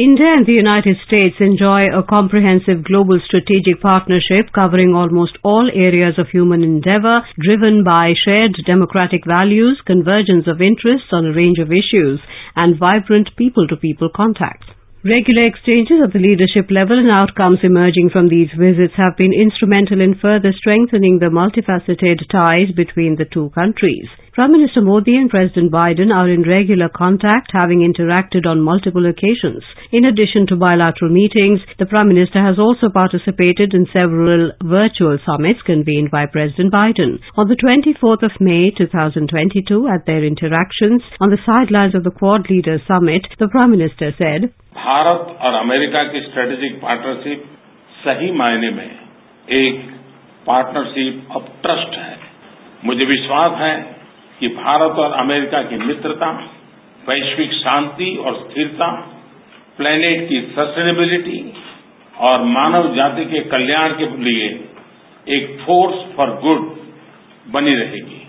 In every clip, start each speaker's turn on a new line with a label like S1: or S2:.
S1: India and the United States enjoy a comprehensive global strategic partnership covering almost all areas of human endeavor, driven by shared democratic values, convergence of interests on a range of issues, and vibrant people-to-people contacts. Regular exchanges at the leadership level and outcomes emerging from these visits have been instrumental in further strengthening the multifaceted ties between the two countries. Prime Minister Modi and President Biden are in regular contact, having interacted on multiple occasions. In addition to bilateral meetings, the Prime Minister has also participated in several virtual summits convened by President Biden. On the 24th of May 2022, at their interactions on the sidelines of the Quad Leaders Summit, the Prime Minister said,
S2: Bharat और America की strategic partnership सही मायने में एक partnership of trust है। मुझे विश्वास है कि भारत और अमेरिका की मित्रता वैश्विक शांति और स्थिरता, प्लेनेट की सस्टेनेबिलिटी और मानव जाति के कल्याण के लिए एक फोर्स फॉर गुड बनी रहेगी।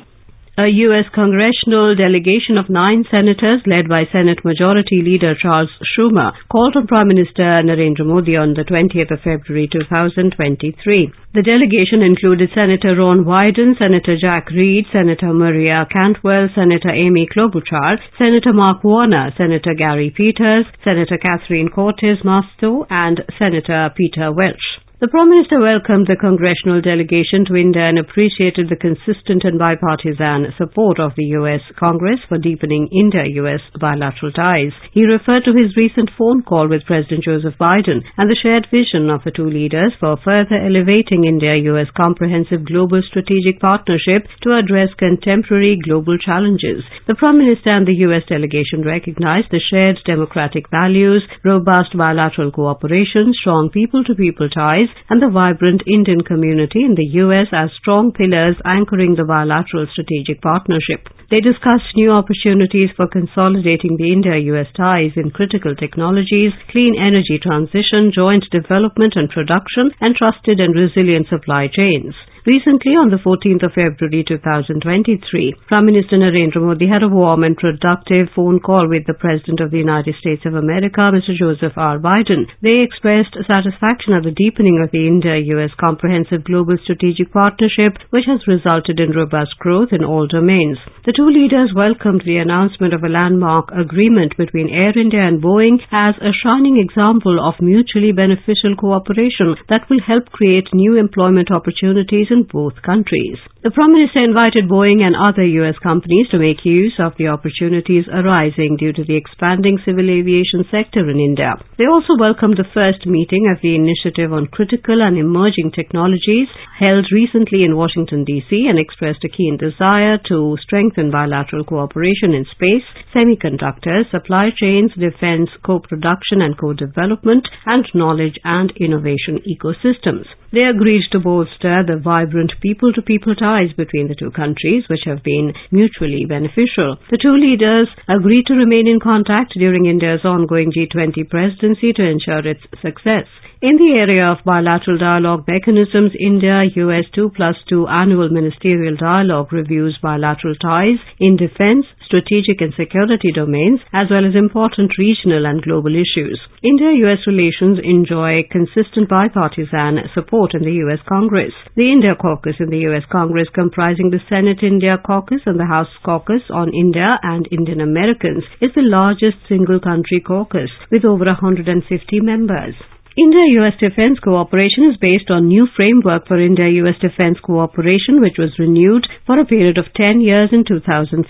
S1: A U.S. congressional delegation of 9 senators led by Senate Majority Leader Charles Schumer called on Prime Minister Narendra Modi on the 20th of February 2023. The delegation included Senator Ron Wyden, Senator Jack Reed, Senator Maria Cantwell, Senator Amy Klobuchar, Senator Mark Warner, Senator Gary Peters, Senator Catherine Cortez Masto, and Senator Peter Welch. The Prime Minister welcomed the congressional delegation to India and appreciated the consistent and bipartisan support of the U.S. Congress for deepening India-US bilateral ties. He referred to his recent phone call with President Joseph Biden and the shared vision of the two leaders for further elevating India-US comprehensive global strategic partnership to address contemporary global challenges. The Prime Minister and the U.S. delegation recognized the shared democratic values, robust bilateral cooperation, strong people-to-people ties, and the vibrant Indian community in the U.S. as strong pillars anchoring the bilateral strategic partnership. They discussed new opportunities for consolidating the India-US ties in critical technologies, clean energy transition, joint development and production, and trusted and resilient supply chains. Recently, on the 14th of February 2023, Prime Minister Narendra Modi had a warm and productive phone call with the President of the United States of America, Mr. Joseph R. Biden. They expressed satisfaction at the deepening of the India-US comprehensive global strategic partnership, which has resulted in robust growth in all domains. The two leaders welcomed the announcement of a landmark agreement between Air India and Boeing as a shining example of mutually beneficial cooperation that will help create new employment opportunities in both countries. The Prime Minister invited Boeing and other U.S. companies to make use of the opportunities arising due to the expanding civil aviation sector in India. They also welcomed the first meeting of the Initiative on Critical and Emerging Technologies held recently in Washington, D.C. and expressed a keen desire to strengthen bilateral cooperation in space, semiconductors, supply chains, defense, co-production and co-development, and knowledge and innovation ecosystems. They agreed to bolster the vibrant people-to-people ties between the two countries, which have been mutually beneficial. The two leaders agreed to remain in contact during India's ongoing G20 presidency to ensure its success. In the area of bilateral dialogue mechanisms, India-US 2+2 annual ministerial dialogue reviews bilateral ties in defense, strategic and security domains, as well as important regional and global issues. India-US relations enjoy consistent bipartisan support in the U.S. Congress. The India Caucus in the U.S. Congress, comprising the Senate India Caucus and the House Caucus on India and Indian Americans, is the largest single-country caucus with over 150 members. India-US defense cooperation is based on new framework for India-US defense cooperation, which was renewed for a period of 10 years in 2015.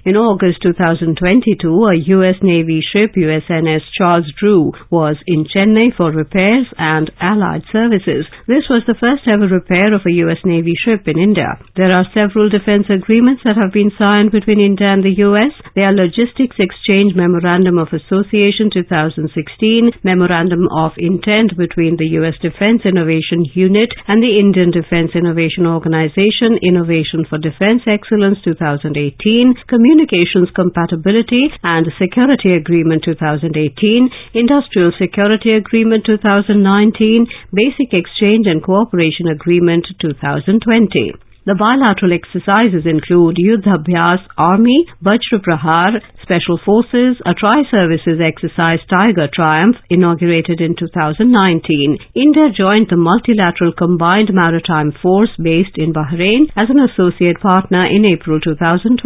S1: In August 2022, a U.S. Navy ship, USNS Charles Drew, was in Chennai for repairs and allied services. This was the first ever repair of a U.S. Navy ship in India. There are several defense agreements that have been signed between India and the U.S. They are Logistics Exchange Memorandum of Association 2016, Memorandum of Intent between the U.S. Defense Innovation Unit and the Indian Defense Innovation Organization, Innovation for Defense Excellence 2018, Communications Compatibility and Security Agreement 2018, Industrial Security Agreement 2019, Basic Exchange and Cooperation Agreement 2020. The bilateral exercises include Yuddha Abhyas Army, Vajra Prahar, Special Forces, a tri-services exercise Tiger Triumph, inaugurated in 2019. India joined the Multilateral Combined Maritime Force based in Bahrain as an associate partner in April 2022.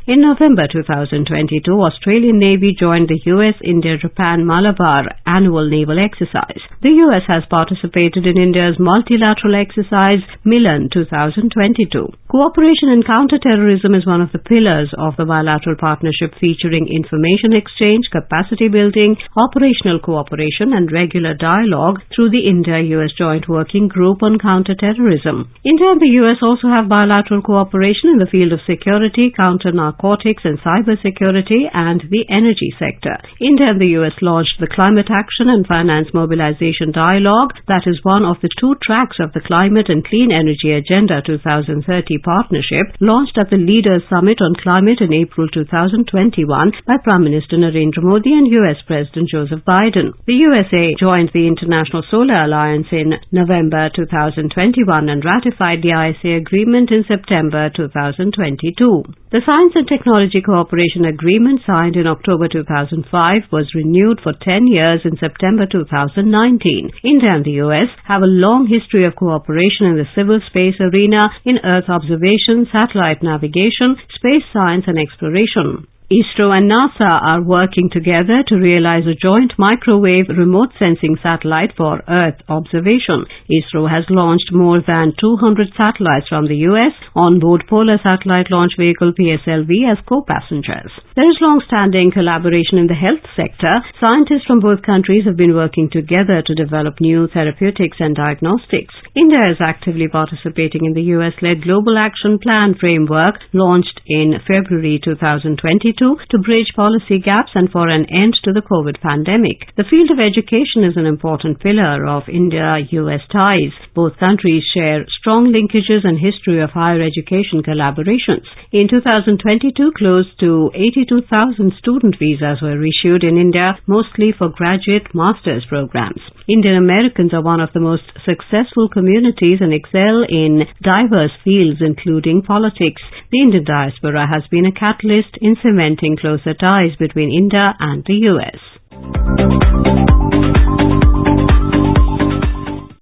S1: In November 2022, Australian Navy joined the US-India-Japan Malabar annual naval exercise. The US has participated in India's multilateral exercise Milan 2022. Cooperation in counter-terrorism is one of the pillars of the bilateral partnership, featuring information exchange, capacity building, operational cooperation and regular dialogue through the India-US Joint Working Group on Counter-Terrorism. India and the US also have bilateral cooperation in the field of security, counter-narcotics and cybersecurity and the energy sector. India and the US launched the Climate Action and Finance Mobilization Dialogue, that is one of the two tracks of the Climate and Clean Energy Agenda 2030 partnership, launched at the Leaders Summit on Climate in April 2021 by Prime Minister Narendra Modi and US President Joseph Biden. The USA joined the International Solar Alliance in November 2021 and ratified the ISA agreement in September 2022. The Science and Technology Cooperation Agreement, signed in October 2005, was renewed for 10 years in September 2019. India and the US have a long history of cooperation in the civil space arena in Earth observation, satellite navigation, space science and exploration. ISRO and NASA are working together to realize a joint microwave remote sensing satellite for Earth observation. ISRO has launched more than 200 satellites from the US on board Polar Satellite Launch Vehicle PSLV as co-passengers. There is long-standing collaboration in the health sector. Scientists from both countries have been working together to develop new therapeutics and diagnostics. India is actively participating in the US-led Global Action Plan framework launched in February 2022 to bridge policy gaps and for an end to the COVID pandemic. The field of education is an important pillar of India-US ties. Both countries share strong linkages and history of higher education collaborations. In 2022, close to 82,000 student visas were issued in India, mostly for graduate master's programs. Indian Americans are one of the most successful communities and excel in diverse fields, including politics. The Indian diaspora has been a catalyst in cementing closer ties between India and the US.